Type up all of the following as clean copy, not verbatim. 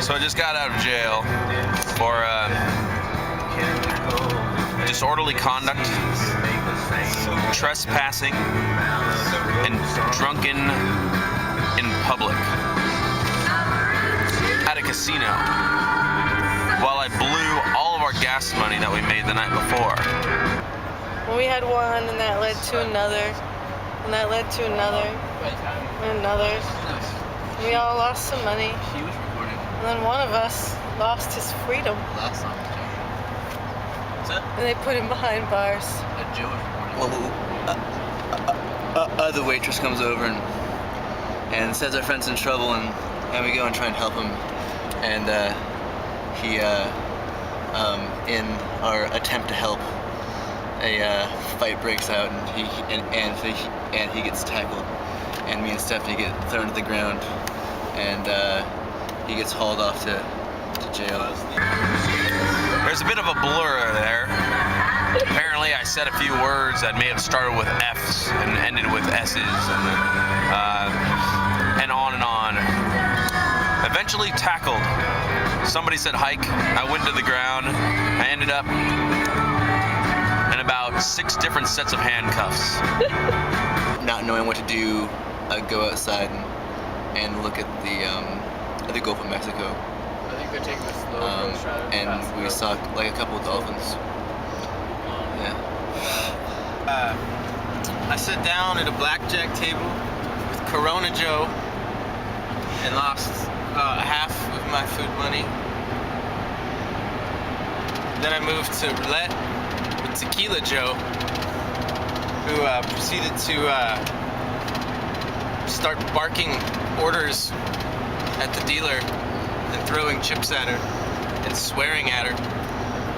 So I just got out of jail for disorderly conduct, trespassing, and drunken in public at a casino while I blew all of our gas money that we made the night before. We had one, and that led to another, and that led to another, and another. We all lost some money. And then one of us lost his freedom. Last song. What's that? And they put him behind bars. The waitress comes over and says our friend's in trouble, and we go and try and help him. And he, in our attempt to help, a fight breaks out, and he gets tackled, and me and Stephanie get thrown to the ground, and he gets hauled off to jail. There's a bit of a blur there. Apparently I said a few words that may have started with F's and ended with S's, and on and on. Eventually tackled. Somebody said hike. I went to the ground. I ended up in about 6 different sets of handcuffs. Not knowing what to do, I go outside and look at the Gulf of Mexico. I think they're taking this slow approach, and we saw like a couple of dolphins. Yeah. I sat down at a blackjack table with Corona Joe and lost half of my food money. Then I moved to roulette with Tequila Joe, who proceeded to start barking orders at the dealer and throwing chips at her and swearing at her.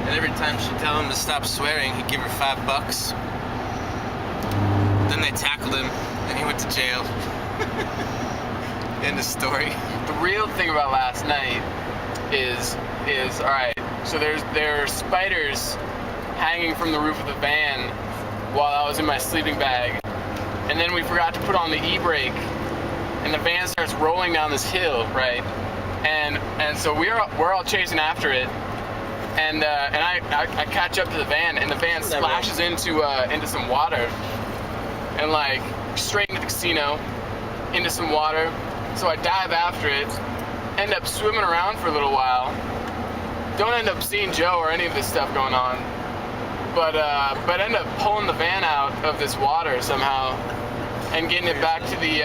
And every time she'd tell him to stop swearing, he'd give her $5. Then they tackled him and he went to jail. End of story. The real thing about last night is all right. So there are spiders hanging from the roof of the van while I was in my sleeping bag, and then we forgot to put on the e-brake, and the van starts rolling down this hill, right? And so we're all chasing after it, and I catch up to the van, and the van splashes into some water, and like straight into the casino, into some water. So I dive after it, end up swimming around for a little while. Don't end up seeing Joe or any of this stuff going on, but end up pulling the van out of this water somehow, and getting it back to the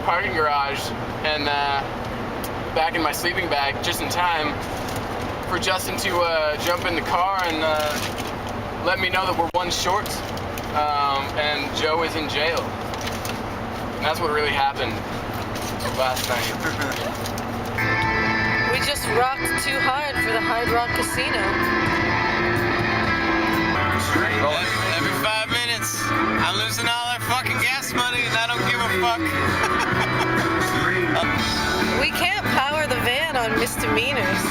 parking garage, and back in my sleeping bag just in time for Justin to jump in the car and let me know that we're one short, and Joe is in jail. And that's what really happened last night. We just rocked too hard for the Hard Rock Casino. Every 5 minutes, I'm losing all our fucking gas money and I don't give a fuck. We can't power the van on misdemeanors.